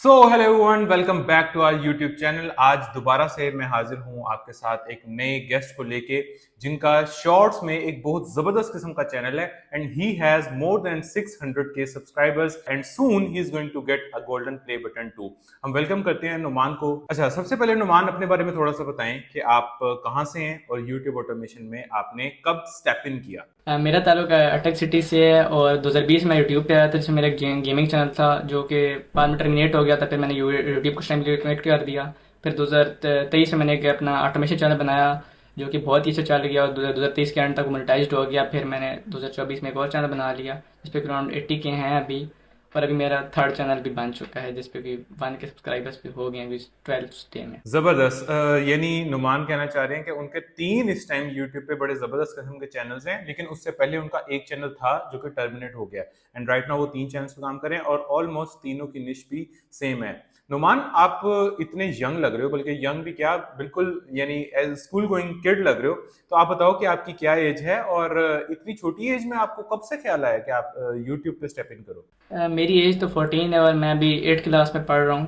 So hello everyone, welcome back to our YouTube channel. आज दोबारा से मैं हाजिर हूं आपके साथ एक नए गेस्ट को लेके, जिनका शॉर्ट्स में एक बहुत जबरदस्त किस्म का चैनल है and he has more than 600K subscribers and soon he is going to get a golden play button too. हम वेलकम करते हैं नुमान को। अच्छा, सबसे पहले नुमान अपने बारे में थोड़ा सा बताएं कि आप कहां से हैं और यूट्यूब ऑटोमेशन में आपने कब स्टेप इन किया। मेरा ताल्लुक अटक सिटी से है और 2020 में यूट्यूब पे आया था, जिसमें मेरा गेमिंग चैनल था जो कि बाद में टर्मिनेट हो गया था। फिर मैंने यूट्यूब कुछ टाइम के लिए कनेक्ट कर दिया। फिर 2023 में मैंने एक अपना ऑटोमेशन चैनल बनाया जो कि बहुत ही अच्छा चल गया और 2023 के एंड तक मोनेटाइज्ड हो गया। फिर मैंने 2024 में एक और चैनल बना लिया जिस पे अराउंड 80K हैं अभी। और अभी मेरा थर्ड चैनल भी बन चुका है जिस पे भी 1K सब्सक्राइबर्स भी हो गए हैं 12 डे में। जबरदस्त। यानी नुमान कहना चाह रहे हैं कि उनके 3 इस टाइम यूट्यूब पे बड़े जबरदस्त किस्म के चैनल्स हैं, लेकिन उससे पहले उनका एक चैनल था जो कि टर्मिनेट हो गया एंड राइट नाउ वो 3 चैनल्स पे काम कर रहे हैं और ऑलमोस्ट तीनों की निश भी सेम है। नुमान, आप इतने यंग लग रहे हो, बल्कि यंग भी क्या, बिल्कुल यानी स्कूल गोइंग किड लग रहे हो। तो आप बताओ कि आपकी क्या एज है और इतनी छोटी एज में आपको कब से ख्याल आया कि आप यूट्यूब पे स्टेप इन करो। मेरी एज तो 14 है और मैं अभी 8 क्लास में पढ़ रहा हूँ।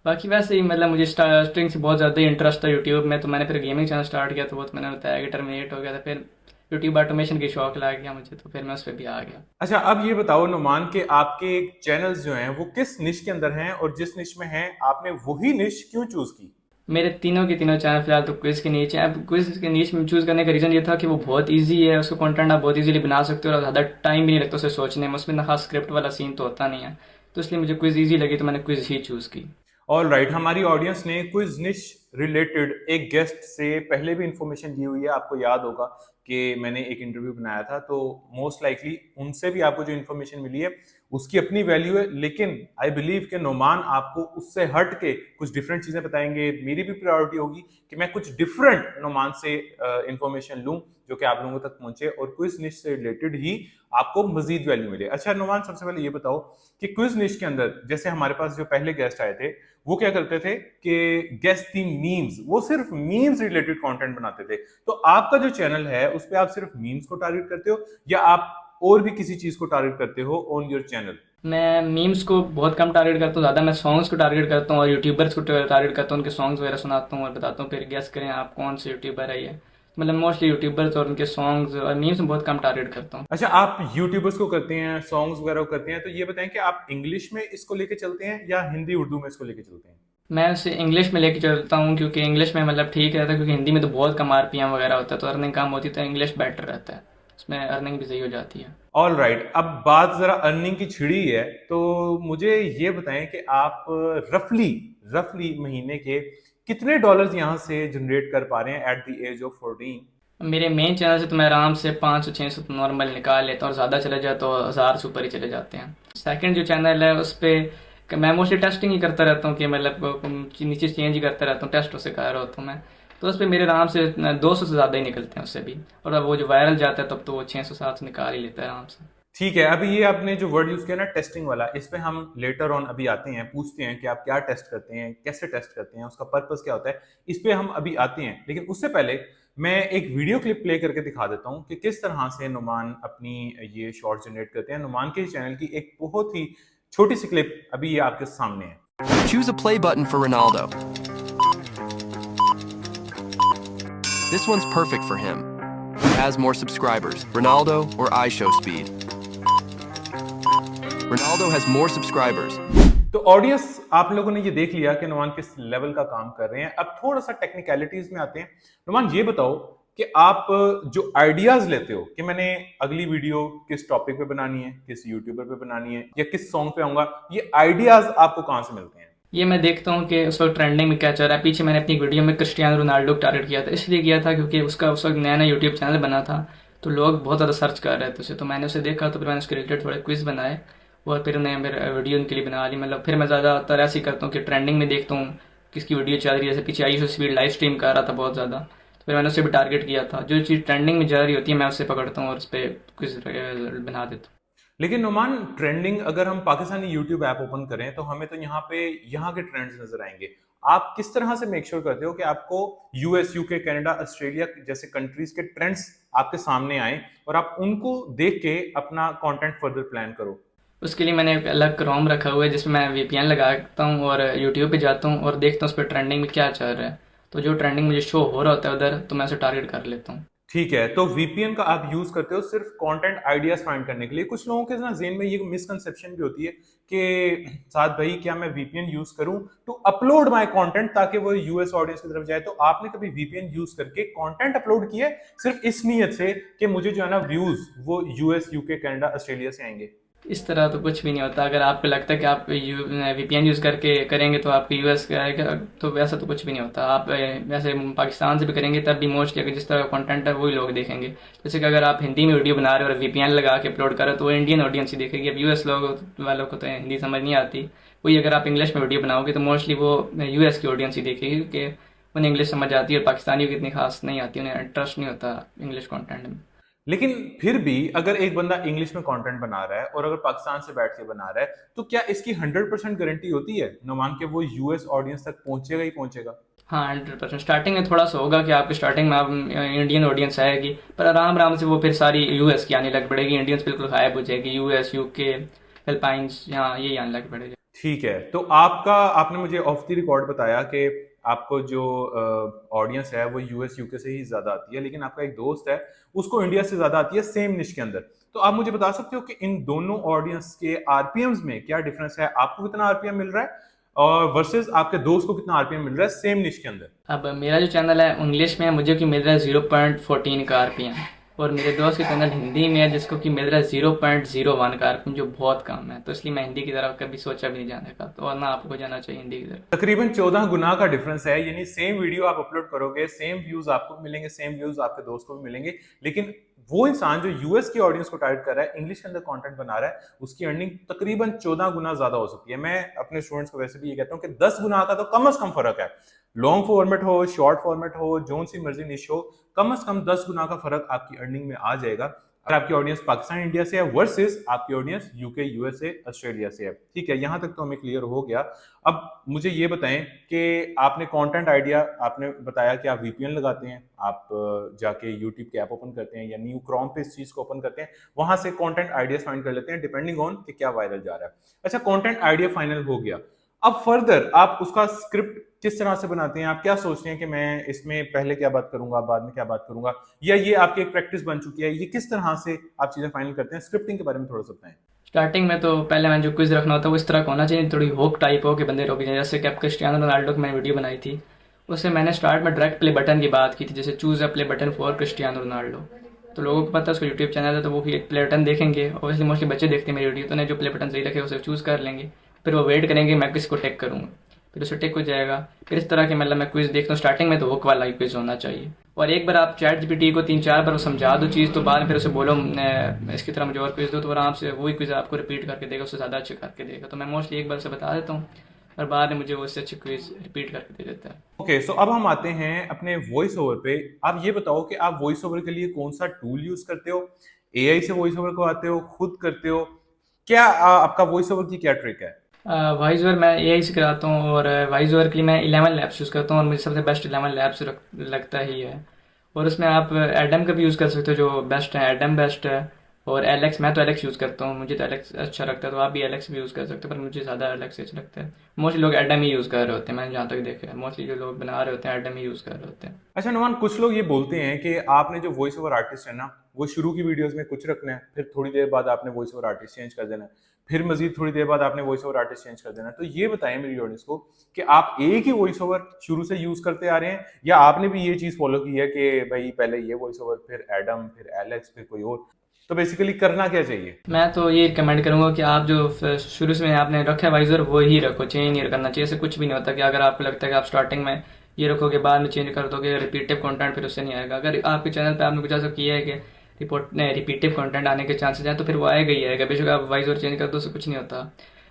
बाकी वैसे ही मतलब मुझे स्टार्टिंग से बहुत ज़्यादा ही इंटरेस्ट था यूट्यूब में, तो मैंने फिर गेमिंग चैनल स्टार्ट किया। तो वो तो मैंने बताया कि टर्मिनेट हो गया था। फिर यूट्यूब ऑटोमेशन की शौक लग गया मुझे, तो फिर मैं उस पर भी आ गया। अच्छा, अब ये बताओ नुमान के आपके चैनल्स जो हैं वो किस निश के अंदर हैं और जिस निश में हैं आपने वही निश क्यों चूज की। मेरे तीनों के तीनों चैनल फिलहाल तो क्विज के नीचे हैं। अब क्विज के नीचे में चूज़ करने का रीज़न ये था कि वो बहुत इजी है, उसका कंटेंट आप बहुत इजीली बना सकते हो और ज़्यादा टाइम भी नहीं लगता उसे सोचने में। उसमें ना खास स्क्रिप्ट वाला सीन तो होता नहीं है, तो इसलिए मुझे क्विज इजी लगी तो मैंने क्विज ही चूज़ की। ऑल राइट, हमारी ऑडियंस ने क्विज निश रिलेटेड एक गेस्ट से पहले भी इंफॉर्मेशन दी हुई है। आपको याद होगा कि मैंने एक इंटरव्यू बनाया था, तो मोस्ट लाइकली उनसे भी आपको जो इन्फॉर्मेशन मिली है उसकी अपनी वैल्यू है, लेकिन आई बिलीव कि नोमान आपको उससे हट के कुछ डिफरेंट चीजें बताएंगे। मेरी भी प्रायोरिटी होगी कि मैं कुछ डिफरेंट नोमान से इंफॉर्मेशन लूं जो कि आप लोगों तक पहुंचे और क्विज निश से रिलेटेड ही आपको मजीद वैल्यू मिले। अच्छा नोमान, सबसे पहले ये बताओ कि क्विज निश के अंदर जैसे हमारे पास जो पहले गेस्ट आए थे वो क्या करते थे कि गेस्ट थी मीम्स, वो सिर्फ मीम्स रिलेटेड कंटेंट बनाते थे। तो आपका जो चैनल है उस पे आप सिर्फ मीम्स को टारगेट करते हो या आप और भी किसी चीज को टारगेट करते हो ऑन योर चैनल। मैं मीम्स को बहुत कम टारगेट करता हूँ, ज़्यादा मैं सॉन्ग्स को टारगेट करता हूँ और यूट्यूबर्स को टारगेट करता हूँ। उनके सॉन्ग्स वगैरह सुनाता हूँ और बताता हूँ, फिर गेस करें आप कौन से यूट्यूबर है ये। मतलब मोस्टली यूट्यूबर्स और उनके सॉन्ग्स और मीम्स में बहुत कम टारगेट करता हूँ। अच्छा, आप यूट्यूबर्स को करते हैं, सॉन्ग्स वगैरह को करते हैं, तो ये बताएं कि आप इंग्लिश में इसको लेके चलते हैं या हिंदी उर्दू में इसको लेके चलते हैं। मैं उसे इंग्लिश में लेके चलता हूँ क्योंकि इंग्लिश में मतलब ठीक रहता है, क्योंकि हिंदी में तो बहुत कम आरपीएम वगैरह होता है तो अर्निंग कम होती है, तो इंग्लिश बेटर रहता है, उसमें अर्निंग भी सही हो जाती है। ऑल राइट, अब बात जरा अर्निंग की छिड़ी है, तो मुझे ये बताएं कि आप रफली रफली महीने के कितने डॉलर्स यहाँ से जनरेट कर पा रहे हैं एट द एज ऑफ 14। मेरे मेन चैनल से तो मैं आराम से 500-600 तो नॉर्मल निकाल लेता हूँ और ज़्यादा चले जाए तो 1000 से ऊपर ही चले जाते हैं। सेकंड जो चैनल है उस पर मैं मोस्टली टेस्टिंग ही करता रहता हूँ कि मतलब नीचे चेंज ही करता रहता हूँ, टेस्ट से कर रहा होता हूँ मैं। तो उस पर मेरे आराम से 200 से ज़्यादा ही निकलते हैं उससे भी। और अब वो जो वायरल जाता है तब तो वो 600-700 निकाल ही लेता है आराम से। ठीक है, अभी ये आपने जो वर्ड यूज किया ना टेस्टिंग वाला, इस पे हम लेटर ऑन अभी आते हैं, पूछते हैं कि आप क्या टेस्ट करते हैं, कैसे टेस्ट करते हैं, उसका पर्पस क्या होता है। इस पे हम अभी आते हैं, लेकिन उससे पहले मैं एक वीडियो क्लिप प्ले करके दिखा देता हूं कि किस तरह से नुमान अपनी ये शॉर्ट जनरेट करते हैं। नुमान के चैनल की एक बहुत ही छोटी सी क्लिप अभी ये आपके सामने है। Choose a play button for Ronaldo. This one's perfect for him. Who has more subscribers, Ronaldo or iShowSpeed? Ronaldo has more subscribers. तो ऑडियंस, आप लोगों ने ये देख लिया कि नुमान किस लेवल का काम कर रहे हैं। अब थोड़ा सा टेक्निकलिटीज में आते हैं। नुमान, ये बताओ कि आप जो आइडियाज लेते हो कि मैंने अगली वीडियो किस टॉपिक पे बनानी है, किस यूट्यूबर पे बनानी है या किस सॉन्ग पे आऊंगा, ये आइडियाज आपको कहाँ से मिलते हैं। ये मैं देखता हूँ कि उस वक्त ट्रेंडिंग में क्या चल रहा है। पीछे मैंने अपनी वीडियो में क्रिस्टियानो रोनाल्डो को टारगेट किया था, इसलिए किया था क्योंकि उसका उस वक्त नया नया यूट्यूब चैनल बना था तो लोग बहुत ज़्यादा सर्च कर रहे थे उसे। तो मैंने उसे देखा तो फिर मैंने उसके रिलेटेड थोड़े क्विज बनाए और फिर उन्हें मेरे वीडियो उनके लिए बना ली। मतलब फिर मैं ज़्यादातर ऐसे ही करता हूँ कि ट्रेंडिंग में देखता हूँ किसकी वीडियो चल रही है। जैसे पीछे आई स्पीड लाइव स्ट्रीम कर रहा था बहुत ज़्यादा, तो फिर मैंने उसे भी टारगेट किया था। जो चीज़ ट्रेंडिंग में जा रही होती है मैं उसे पकड़ता हूँ और उस पर क्विज बना देता हूँ। लेकिन नुमान, ट्रेंडिंग अगर हम पाकिस्तानी यूट्यूब ऐप ओपन करें तो हमें तो यहाँ पे यहाँ के ट्रेंड्स नजर आएंगे। आप किस तरह से मेक श्योर करते हो कि आपको यूएस, यूके, कनाडा, ऑस्ट्रेलिया जैसे कंट्रीज के ट्रेंड्स आपके सामने आए और आप उनको देख के अपना कंटेंट फर्दर प्लान करो। उसके लिए मैंने एक अलग क्रोम रखा हुआ है जिसमें मैं वीपीएन लगाता हूँ और यूट्यूब पे जाता हूँ और देखता हूँ उस पर ट्रेंडिंग में क्या चल रहा है। तो जो ट्रेंडिंग मुझे शो हो रहा होता है उधर, तो मैं उसे टारगेट कर लेता हूँ। ठीक है, तो वीपीएन का आप यूज करते हो सिर्फ कंटेंट आइडियाज फाइंड करने के लिए। कुछ लोगों के ना ज़हन में ये मिसकंसेप्शन भी होती है कि साथ भाई क्या मैं वीपीएन यूज करूं टू अपलोड माय कंटेंट ताकि वो यूएस ऑडियंस की तरफ जाए। तो आपने कभी वीपीएन यूज करके कंटेंट अपलोड किया है सिर्फ इस नीयत से कि मुझे जो है ना व्यूज वो यूएस, यूके, कनाडा, ऑस्ट्रेलिया से आएंगे? इस तरह तो कुछ भी नहीं होता। अगर आपको लगता है कि आप वीपीएन यूज़ करके करेंगे तो आपके यूएस का आएगा, तो वैसा तो कुछ भी नहीं होता। आप वैसे पाकिस्तान से भी करेंगे तब भी मोस्टली अगर जिस तरह का कंटेंट है वही लोग देखेंगे। जैसे कि अगर आप हिंदी में वीडियो बना रहे हो और वीपीएन लगा के अपलोड कर रहे हो तो वो इंडियन ऑडियंस ही देखेगी। अब यूएस लोग वालों को तो हिंदी समझ नहीं आती। वही अगर आप इंग्लिश में वीडियो बनाओगे तो मोस्टली वो यूएस की ऑडियंस ही देखेगी, क्योंकि उन्हें इंग्लिश समझ आती है और पाकिस्तानियों की इतनी खास नहीं आती, उन्हें इंटरेस्ट नहीं होता इंग्लिश कॉन्टेंट में। लेकिन फिर भी अगर एक बंदा इंग्लिश में कंटेंट बना रहा है और अगर पाकिस्तान से बैठ के बना रहा है, तो क्या इसकी 100% गारंटी होती है नुमान के वो यूएस ऑडियंस तक पहुंचेगा ही पहुंचेगा? हाँ 100%। स्टार्टिंग में थोड़ा सा होगा कि आपकी स्टार्टिंग में आप इंडियन ऑडियंस आएगी, पर आराम आराम से वो फिर सारी यूएस की आने लग पड़ेगी। इंडियंस बिल्कुल गायब हो जाएगी, यूएस, यूके, फिलिपाइंस, यहाँ ये आने लग पड़ेगी। ठीक है, तो आपका आपने मुझे ऑफ द रिकॉर्ड बताया कि आपको जो ऑडियंस है वो यूएस, यूके से ही ज्यादा आती है, लेकिन आपका एक दोस्त है उसको इंडिया से ज्यादा आती है सेम निश के अंदर। तो आप मुझे बता सकते हो कि इन दोनों ऑडियंस के आरपीएम्स में क्या डिफरेंस है? आपको कितना आरपीएम मिल रहा है और वर्सेस आपके दोस्त को कितना आरपीएम मिल रहा है सेम निश के अंदर? अब मेरा जो चैनल है इंग्लिश में है, मुझे कि मिल रहा है 0.14 का आरपीएम, और मेरे दोस्त का चैनल हिंदी में है जिसको कि मिल रहा है 0.01 का आरपीएम, जो बहुत कम है। तो इसलिए मैं हिंदी की तरफ कभी सोचा भी नहीं जाने का, तो और ना आपको जाना चाहिए हिंदी की तरफ। तकरीबन 14 गुना का डिफरेंस है, यानी सेम वीडियो आप अपलोड करोगे, सेम व्यूज आपको मिलेंगे, सेम व्यूज आपके दोस्त को भी मिलेंगे, लेकिन वो इंसान जो यूएस की ऑडियंस को टारगेट कर रहा है, इंग्लिश के अंदर कंटेंट बना रहा है, उसकी अर्निंग तकरीबन 14 गुना ज्यादा हो सकती है। मैं अपने स्टूडेंट्स को वैसे भी ये कहता हूँ कि 10 गुना का तो कम से कम फर्क है। लॉन्ग फॉर्मेट हो, शॉर्ट फॉर्मेट हो, जोन सी मर्जी निश हो, कम से कम 10 गुना का फर्क आपकी अर्निंग में आ जाएगा अगर आपकी ऑडियंस पाकिस्तान, इंडिया से है वर्सेस आपकी ऑडियंस यूके, यूएसए, ऑस्ट्रेलिया से है। ठीक है, यहां तक तो हमें क्लियर हो गया। अब मुझे ये बताएं कि आपने कंटेंट आइडिया, आपने बताया कि आप वीपीएन लगाते हैं, आप जाके यूट्यूब की ऐप ओपन करते हैं या न्यू क्रोम पे इस चीज को ओपन करते हैं, वहां से कंटेंट आइडियाज फाइंड कर लेते हैं डिपेंडिंग ऑन कि क्या वायरल जा रहा है। अच्छा, कंटेंट आइडिया फाइनल हो गया, अब फर्दर आप उसका स्क्रिप्ट किस तरह से बनाते हैं? आप क्या सोचते हैं कि मैं इसमें पहले क्या बात करूंगा, बाद में क्या बात करूंगा, या ये आपकी एक प्रैक्टिस बन चुकी है? ये किस तरह से आप चीजें फाइनल करते हैं? स्क्रिप्टिंग के बारे में थोड़ा सा बताएं। स्टार्टिंग में तो पहले मैंने जो क्विज रखना होता है वो इस तरह का होना चाहिए, थोड़ी होक टाइप हो कि बंदे रोक जाए। जैसे कि अब क्रिस्टियानो रोनाल्डो की मैंने वीडियो बनाई थी, उससे मैंने स्टार्ट में डायरेक्ट प्ले बटन की बात की थी, जैसे choose a play button for Cristiano Ronaldo. तो लोगों को पता है उसका यूट्यूब चैनल है, तो वो भी प्ले बटन देखेंगे। ऑब्वियसली मोस्टली बच्चे देखते हैं मेरी वीडियो, तो उन्हें जो प्ले बटन सही रखे उसे चूज़ कर लेंगे। फिर वो वेट करेंगे मैं किसको टेक करूँगा, फिर उसे टिक हो जाएगा। फिर इस तरह के मतलब मैं क्विज देखता हूँ। स्टार्टिंग में तो हुक वाला ही क्विज होना चाहिए, और एक बार आप चैट जीपीटी को 3-4 बार समझा दो चीज़, तो बाद में फिर उसे बोलो इसकी तरह मुझे और क्विज दो, तो आराम से वही क्विज आपको रिपीट करके देगा, उससे ज़्यादा अच्छे करके देगा। तो मैं मोस्टली एक बार से बता देता हूँ और बाद में मुझे वो उससे अच्छे क्विज रिपीट करके दे देता है। ओके, सो अब हम आते हैं अपने वॉइस ओवर पे। आप ये बताओ कि आप वॉइस ओवर के लिए कौन सा टूल यूज करते हो? एआई से वॉइस ओवर करवाते हो, खुद करते हो? क्या आपका वॉइस ओवर की क्या ट्रिक है? वॉइस ओवर मैं एआई से कराता हूँ, और वॉइस ओवर के लिए मैं 11 लैब्स यूज़ करता हूँ, और मुझे सबसे बेस्ट 11 लैब्स लगता ही है। और उसमें आप एडम का भी यूज़ कर सकते हो, जो बेस्ट है एडम बेस्ट है। और एलेक्स, मैं तो एलेक्स यूज़ करता हूँ, मुझे तो एलेक्स अच्छा लगता है, तो आप भी एलेक्स भी यूज़ कर सकते हो, पर मुझे ज़्यादा एलेक्स अच्छा लगता है। मोस्टली लोग एडम ही यूज़ कर रहे होते हैं, मैंने जहाँ तक देखा है मोस्टली जो लोग बना रहे होते हैं एडम ही यूज़ कर रहे होते हैं। अच्छा नुमान, कुछ लोग ये बोलते हैं कि आपने जो वॉइस ओवर आर्टिस्ट है ना, वो शुरू की वीडियोस में कुछ रखना है, फिर थोड़ी देर बाद आपने वॉइस ओवर आर्टिस्ट चेंज कर देना है, फिर मजीद थोड़ी देर बाद आपने वॉइस ओवर आर्टिस्ट चेंज कर देना है। तो ये बताएं मेरी ऑडियंस को कि आप एक ही वॉइस ओवर शुरू से यूज करते आ रहे हैं, या आपने भी ये चीज फॉलो की है कि भाई पहले ये वॉइस ओवर, फिर एडम, फिर एलेक्स, फिर कोई और? तो बेसिकली करना क्या चाहिए? मैं तो ये रिकमेंड करूँगा कि आप जो शुरू से आपने रखा है वाइजर वो ही रखो, चेंज नहीं करना चाहिए। ऐसे कुछ भी नहीं होता कि अगर आपको लगता है कि आप स्टार्टिंग में ये रखोगे बाद में चेंज कर दोगे, रिपीटिव कंटेंट फिर उससे नहीं आएगा। अगर आपके चैनल पे आपने कुछ ऐसा किया है कि रिपीटिव कंटेंट आने के चांसेस हैं, तो फिर वो आएगा ही आएगा, बेशक आप वाइजर चेंज कर दो, उससे कुछ नहीं होता।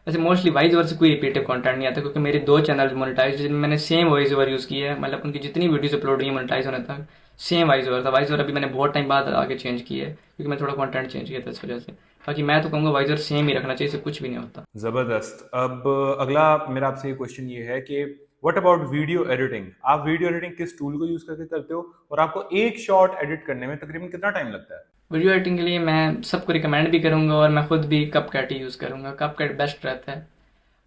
वैसे मोस्टली वॉइस ओवर से कोई रिपीटिव कंटेंट नहीं आता, क्योंकि मेरे 2 चैनल मोनेटाइज जिनमें मैंने सेम वॉइस ओवर यूज़ किया है, मतलब उनकी जितनी वीडियोस अपलोड हुई है मोनेटाइज होने तक सेम वॉइस ओवर था। वॉइस ओवर अभी मैंने बहुत टाइम बाद आगे चेंज किया है, क्योंकि मैं थोड़ा कंटेंट चेंज किया था इस वजह से। बाकी मैं तो कहूँगा वॉइस ओवर सेम ही रखना चाहिए, इससे कुछ भी नहीं होता। जबरदस्त। अब अगला मेरा आपसे क्वेश्चन ये है कि व्हाट अबाउट वीडियो एडिटिंग? आप वीडियो एडिटिंग किस टूल को यूज करके करते हो, और आपको एक शॉट एडिट करने में तकरीबन कितना टाइम लगता है? वीडियो एडिटिंग के लिए मैं सबको रिकमेंड भी करूँगा और मैं खुद भी कपकट ही यूज़ करूँगा। कपकट बेस्ट रहता है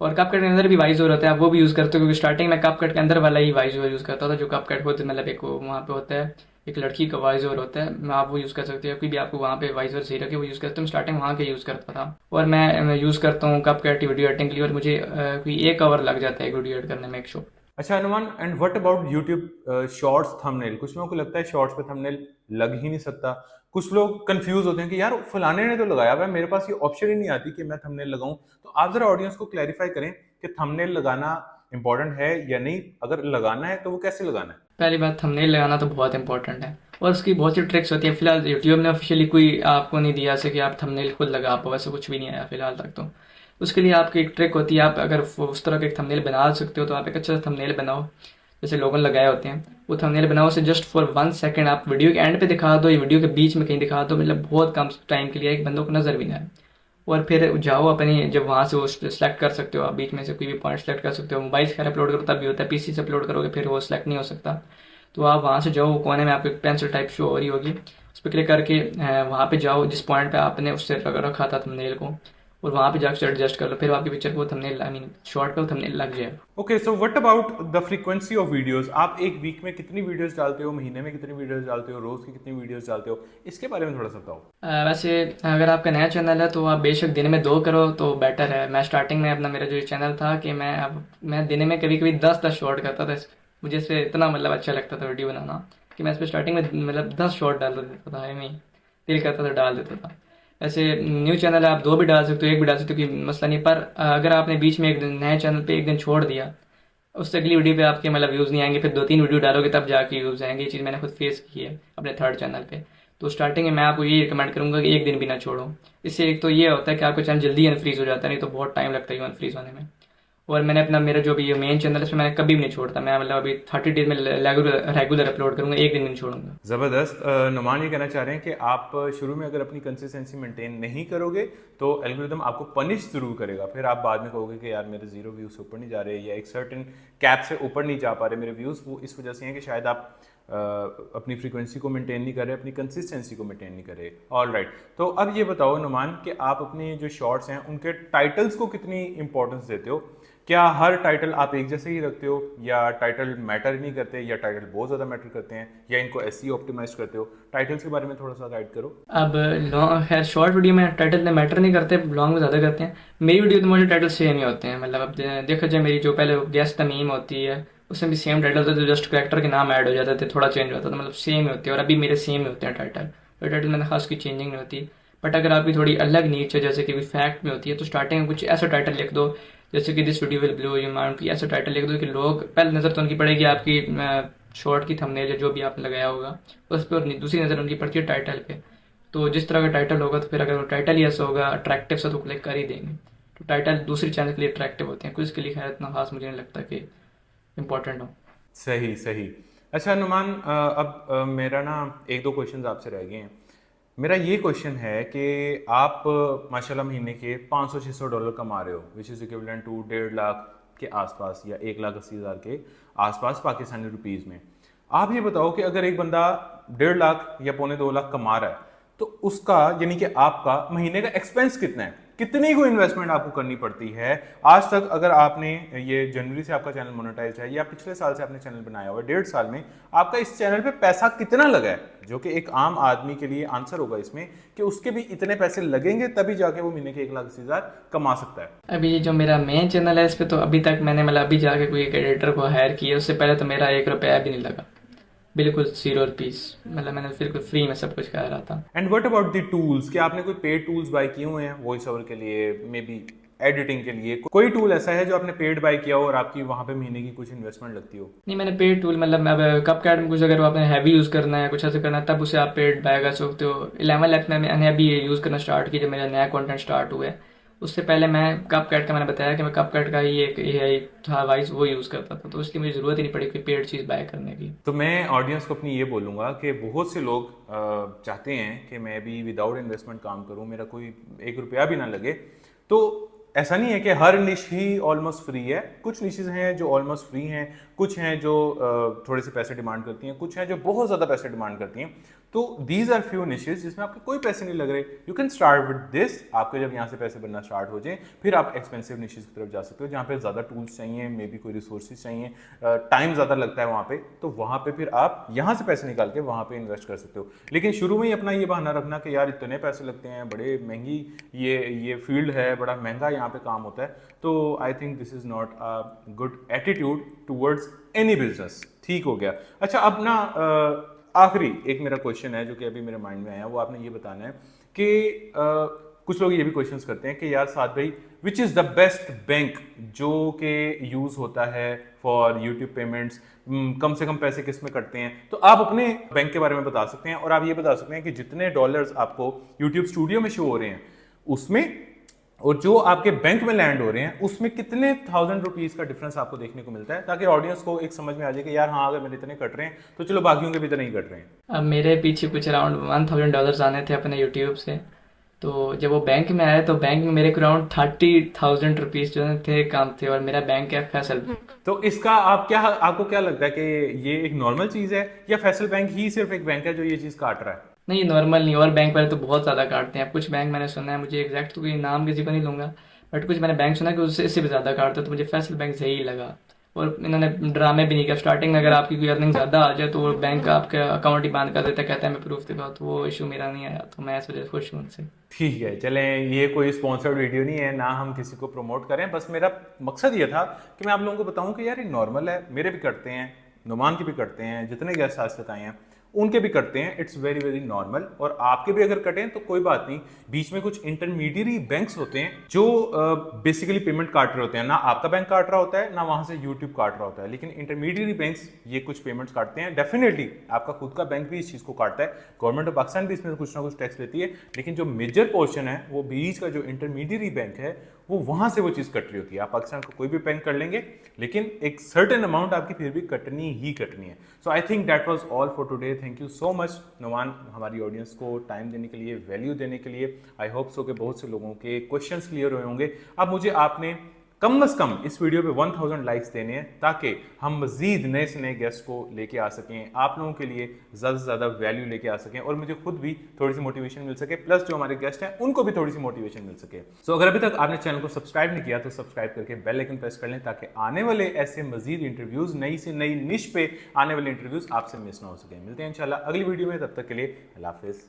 और कपकट के अंदर भी वाइस ओवर होता है, आप वो भी यूज़ करते हो, क्योंकि स्टार्टिंग में कपकट के अंदर वाला ही वाइस ओवर यूज़ करता था, जो कपकट खुद मतलब एक वहाँ पे होता है, एक लड़की का वॉइस ओवर होता है, आप वो यूज़ कर सकते हो। कोई भी आपको वहाँ पे वॉइस ओवर सही रखे वो यूज़ करते हो। मैं स्टार्टिंग वहाँ के यूज़ करता था और मैं यूज़ करता हूँ कपकट वीडियो एडिटिंग के लिए, और मुझे कोई 1 आवर लग जाता है वीडियो एडिट करने में एक शो। अच्छा अनुमान, and what about YouTube shorts thumbnail? कुछ लोगों को लगता है शॉर्ट्स पे थंबनेल लग ही नहीं सकता। कुछ लोग कंफ्यूज होते हैं कि यार फलाने ने तो लगाया हुआ है, मेरे पास ये ऑप्शन ही नहीं आती कि मैं थंबनेल लगाऊं। तो आप जरा ऑडियंस को क्लैरिफाई करें कि थंबनेल लगाना इंपॉर्टेंट है या नहीं, अगर लगाना है तो वो कैसे लगाना है। पहली बात, थंबनेल लगाना तो बहुत इंपॉर्टेंट है और उसकी बहुत सी ट्रिक्स होती है। फिलहाल यूट्यूब ने ऑफिशियली कोई आपको नहीं दिया से कि आप थंबनेल खुद लगा पाओ, वैसे कुछ भी नहीं आया फिलहाल तक। तो उसके लिए आपकी एक ट्रिक होती है, आप अगर उस तरह के एक थंबनेल बना सकते हो तो आप एक अच्छा थंबनेल बनाओ, जैसे लोगन लगाए होते हैं वो थंबनेल बनाओ, उसे जस्ट फॉर 1 सेकंड आप वीडियो के एंड पे दिखा दो या वीडियो के बीच में कहीं दिखा दो, मतलब बहुत कम टाइम के लिए, एक बंदों को नजर भी ना आए। और फिर जाओ अपनी, जब वहाँ से वो सेलेक्ट कर सकते हो, आप बीच में से कोई भी पॉइंट सेलेक्ट कर सकते हो। मोबाइल से अपलोड करो तब भी होता है, पीसी से अपलोड करोगे फिर वो सेलेक्ट नहीं हो सकता। तो आप वहाँ से जाओ, कोने में आपको एक पेंसिल टाइप शो हो रही होगी, उस पर क्लिक करके वहाँ पे जाओ जिस पॉइंट पे आपने उससे रखा था थंबनेल को, और वहाँ पे जाकर एडजस्ट कर लो, फिर आपकी पिक्चर को थंबनेल, आई मीन शॉर्ट पे थंबनेल लग जाए। Okay, so what about the frequency of videos? आप एक वीक में कितनी वीडियोस डालते हो, महीने में कितनी वीडियोस डालते हो, रोज की कितनी वीडियोस डालते हो? इसके बारे में थोड़ा सा बताओ। वैसे अगर आपका नया चैनल है तो आप बेशक दिन में 2 करो तो बेटर है। मैं स्टार्टिंग में अपना, मेरा जो चैनल था कि मैं दिन में कभी कभी 10 शॉर्ट करता था। मुझे इस पर इतना मतलब अच्छा लगता था वीडियो बनाना कि मैं इस पर स्टार्टिंग में मतलब 10 शॉर्ट डाल देता था, एम ही दिल करता था डाल देता था। ऐसे न्यू चैनल है, आप 2 भी डाल सकते हो, 1 भी डाल सकते हो, कोई मसला नहीं। पर अगर आपने बीच में एक दिन नए चैनल पे एक दिन छोड़ दिया, उससे अगली वीडियो पे आपके मतलब व्यूज़ नहीं आएंगे, फिर 2-3 वीडियो डालोगे तब जाके व्यूज़ आएंगे। ये चीज़ मैंने खुद फेस की है अपने 3rd चैनल पे। तो स्टार्टिंग में मैं आपको ये रिकमेंड करूंगा कि एक दिन भी ना छोड़ो। इससे एक तो ये होता है कि आपका चैनल जल्दी अनफ्रीज हो जाता है, नहीं तो बहुत टाइम लगता है अनफ्रीज होने में। और मैंने अपना, मेरा जो भी ये मेन चैनल है इसमें मैंने कभी भी नहीं छोड़ता। मैं मतलब अभी 30 डेज में रेगुलर अपलोड करूंगा, एक दिन भी नहीं छोड़ूंगा। जबरदस्त। नुमान ये कहना चाह रहे हैं कि आप शुरू में अगर अपनी कंसिस्टेंसी मेंटेन नहीं करोगे तो एल्गोरिदम आपको पनिश जरूर करेगा, फिर आप बाद में कहोगे कि यार मेरे 0 व्यूज से ऊपर नहीं जा रहे या एक सर्टेन कैप से ऊपर नहीं जा पा रहे मेरे व्यूज। वो इस वजह से हैं कि शायद आप अपनी फ्रीक्वेंसी को मेंटेन नहीं कर रहे, अपनी कंसिस्टेंसी को मेंटेन नहीं कर रहे। ऑल राइट, तो अब ये बताओ नुमान कि आप अपने जो शॉर्ट्स हैं उनके टाइटल्स को कितनी इंपॉर्टेंस देते हो? क्या हर टाइटल आप एक जैसे ही रखते हो, या टाइटल मैटर नहीं करते, या टाइटल बहुत ज़्यादा मैटर करते हैं, या इनको एसईओ ऑप्टिमाइज करते हो? टाइटल्स के बारे में थोड़ा सा गाइड करो। अब लॉन्ग खैर शॉर्ट वीडियो में टाइटल में मैटर नहीं करते, लॉन्ग में ज़्यादा करते हैं। मेरी वीडियो तो मुझे टाइटल सेम ही होते हैं, मतलब अब देखा जाए मेरी जो पहले गैस तमीम होती है उसमें भी सेम टाइटल होता है, जस्ट करेक्टर के नाम ऐड हो जाते थे, थोड़ा चेंज होता था, मतलब सेम ही होते हैं। और अभी मेरे सेम ही होते हैं टाइटल में खास कोई चेंजिंग नहीं होती। बट अगर आपकी थोड़ी अलग नीच है, जैसे कि कोई फैक्ट में होती है, तो स्टार्टिंग में कुछ ऐसा टाइटल लिख दो जैसे कि this video will blow your mind, की ऐसा टाइटल लिख दो कि लोग पहले नज़र तो उनकी पड़ेगी आपकी शॉर्ट की थंबनेल या जो भी आपने लगाया होगा उस पर, दूसरी नज़र उनकी पड़ती है टाइटल पे। तो जिस तरह का टाइटल होगा, तो फिर अगर वो टाइटल ही ऐसा होगा अट्रैक्टिव सा, तो क्लिक कर ही देंगे। तो टाइटल दूसरी चैनल के लिए अट्रैक्टिव होते हैं, कुछ के लिए खैर इतना खास मुझे नहीं लगता कि इंपॉर्टेंट हो। सही सही। अच्छा नुमान, अब मेरा ना 1-2 क्वेश्चन आपसे रह गए हैं। मेरा ये क्वेश्चन है कि आप माशाल्लाह महीने के $500-600 कमा रहे हो, which is equivalent to 1.5 lakh के आसपास या 1,80,000 के आसपास पाकिस्तानी रुपीज़ में। आप ये बताओ कि अगर एक बंदा 1.5 लाख या 1.25-2 लाख कमा रहा है, तो उसका यानी कि आपका महीने का एक्सपेंस कितना है? कितनी को इन्वेस्टमेंट आपको करनी पड़ती है? आज तक अगर आपने, ये जनवरी से आपका चैनल मोनेटाइज है या पिछले साल से आपने चैनल बनाया हुआ है, 1.5 साल में आपका इस चैनल पे पैसा कितना लगा है? जो कि एक आम आदमी के लिए आंसर होगा इसमें कि उसके भी इतने पैसे लगेंगे तभी जाके वो महीने के 1,80,000 कमा सकता है। अभी जो मेरा मेन चैनल है इस पे तो अभी तक मैंने मतलब अभी जाके कोई एक एडिटर को हायर किया, उससे पहले तो मेरा 1 रुपया भी नहीं लगा, बिल्कुल 0 रुपीस। मतलब मैंने बिल्कुल फ्री में सब कुछ करा रहा था। And what about the tools? क्या आपने कोई पेड टूल्स बाय किए हुए हैं वॉइस ओवर के लिए, मे बी एडिटिंग के लिए? कोई टूल ऐसा है जो आपने पेड बाय किया हो और आपकी वहां पे महीने की कुछ इन्वेस्टमेंट लगती हो? नहीं, मैंने पेड टूल मतलब अब कपकैट में कुछ अगर आपने हैवी यूज़ करना है, कुछ ऐसा करना है, तब उसे आप पेड बाय कर सकते हो। 11 लैप में मैंने अभी यूज़ करना स्टार्ट किया जब मेरा नया कंटेंट स्टार्ट हुआ है। उससे पहले मैं कपकैट का, मैंने बताया कि मैं कपकैट का ही एक AI था वाइस, वो यूज़ करता था, तो इसलिए मुझे ज़रूरत ही नहीं पड़ी कोई पेड चीज़ बाय करने की। तो मैं ऑडियंस को अपनी ये बोलूँगा कि बहुत से लोग चाहते हैं कि मैं भी विदाउट इन्वेस्टमेंट काम करूँ, मेरा कोई 1 रुपया भी ना लगे। तो ऐसा नहीं है कि हर निश ही ऑलमोस्ट फ्री है। कुछ निशेज हैं जो ऑलमोस्ट फ्री हैं, कुछ हैं जो थोड़े से पैसे डिमांड करती हैं, कुछ हैं जो बहुत ज़्यादा पैसे डिमांड करती हैं। तो दीज आर फ्यू निशेस जिसमें आपके कोई पैसे नहीं लग रहे। You can start with this. आपके जब यहाँ से पैसे बनना स्टार्ट हो जाए फिर आप एक्सपेंसिव निशेस की तरफ जा सकते हो, जहाँ पे ज़्यादा टूल्स चाहिए, मे बी कोई रिसोर्सेज चाहिए, टाइम ज़्यादा लगता है वहाँ पे, तो वहाँ पे फिर आप यहाँ से पैसे निकाल के वहाँ पे इन्वेस्ट कर सकते हो। लेकिन शुरू में ही अपना ये बहाना रखना कि यार इतने पैसे लगते हैं, बड़े महंगी ये फील्ड है, बड़ा महंगा यहाँ पे काम होता है, तो I think this is not a good attitude towards any business. ठीक हो गया। अच्छा, अब ना आखिरी एक मेरा क्वेश्चन है जो कि अभी मेरे माइंड में आया, वो आपने ये बताना है कि कुछ लोग ये भी क्वेश्चंस करते हैं कि यार साद भाई, which is the best bank जो कि यूज़ होता है फॉर यूट्यूब पेमेंट्स, कम से कम पैसे किस में कटते हैं? तो आप अपने बैंक के बारे में बता सकते हैं और आप ये बता सकते हैं कि जितने डॉलर्स आपको यूट्यूब स्टूडियो में शो हो रहे हैं उसमें और जो आपके बैंक में लैंड हो रहे हैं उसमें कितने ₹1000 का डिफरेंस आपको देखने को मिलता है, ताकि ऑडियंस को एक समझ में आ जाए कि यार हाँ, अगर मेरे इतने कट रहे हैं तो चलो बाकियों के भी इतने ही कट रहे हैं। अब मेरे पीछे कुछ अराउंड $1000 आने थे अपने यूट्यूब से, तो जब वो बैंक में आया तो बैंक में मेरे को अराउंड ₹30,000 जो थे काम थे, और मेरा बैंक है फैसल बैंक। तो इसका आपको क्या लगता है कि ये एक नॉर्मल चीज़ है या फैसल बैंक ही सिर्फ एक बैंक है जो ये चीज़ काट रहा है? नहीं, नॉर्मल नहीं, और बैंक वाले तो बहुत ज़्यादा काटते हैं। अब कुछ बैंक मैंने सुना है, मुझे एग्जैक्ट तो कोई नाम किसी का नहीं लूँगा, बट कुछ मैंने बैंक सुना कि उससे इससे भी ज़्यादा काटते, तो मुझे फैसल बैंक सही लगा। और इन्होंने ड्रामे भी नहीं किया स्टार्टिंग में, अगर आपकी कोई अर्निंग ज़्यादा आ जाए तो वो बैंक आपका अकाउंट ही बंद कर देता है, कहता है मैं प्रूफ दिखाऊँ, तो वो इशू मेरा नहीं आया, तो मैं इस वजह से खुश हूँ उनसे। ठीक है, चलें, ये कोई स्पॉन्सर्ड वीडियो नहीं है, ना हम किसी को प्रमोट करें, बस मेरा मकसद ये था कि मैं आप लोगों को बताऊं कि यार ये नॉर्मल है, मेरे भी करते हैं, नुमान के भी करते हैं, जितने गेस्ट आज तक आए हैं उनके भी करते हैं, इट्स वेरी वेरी नॉर्मल। और आपके भी अगर कटें तो कोई बात नहीं, बीच में कुछ इंटरमीडियरी बैंक्स होते हैं जो बेसिकली पेमेंट काट रहे होते हैं, ना आपका बैंक काट रहा होता है ना वहां से यूट्यूब काट रहा होता है, लेकिन इंटरमीडियरी बैंक्स ये कुछ पेमेंट्स काटते हैं। डेफिनेटली आपका खुद का बैंक भी इस चीज़ को काटता है, गवर्नमेंट ऑफ पाकिस्तान भी इसमें कुछ ना कुछ टैक्स लेती है, लेकिन जो मेजर पोर्शन है वो बीच का जो इंटरमीडियरी बैंक है वो वहां से वो चीज़ कट रही होती है। आप पाकिस्तान को कोई भी बैंक कर लेंगे, लेकिन एक सर्टेन अमाउंट आपकी फिर भी कटनी ही कटनी है। So I think that was all for today. Thank you so much Numan, हमारी ऑडियंस को टाइम देने के लिए, वैल्यू देने के लिए। आई होप सो कि बहुत से लोगों के क्वेश्चंस क्लियर हुए होंगे। अब मुझे आपने कम से कम इस वीडियो पे 1000 लाइक्स देने हैं ताकि हम मजीद नए से नए गेस्ट को लेके आ सकें, आप लोगों के लिए ज़्यादा से ज़्यादा वैल्यू लेके आ सकें और मुझे खुद भी थोड़ी सी मोटिवेशन मिल सके, प्लस जो हमारे गेस्ट हैं उनको भी थोड़ी सी मोटिवेशन मिल सके। सो अगर अभी तक आपने चैनल को सब्सक्राइब नहीं किया तो सब्सक्राइब करके बेल आइकन प्रेस कर लें ताकि आने वाले ऐसे मजीद इंटरव्यूज़, नई से नई निश पे आने वाले इंटरव्यूज़ आपसे मिस ना हो सके। मिलते हैं इंशाल्लाह अगली वीडियो में, तब तक के लिए अल्लाह हाफिज़।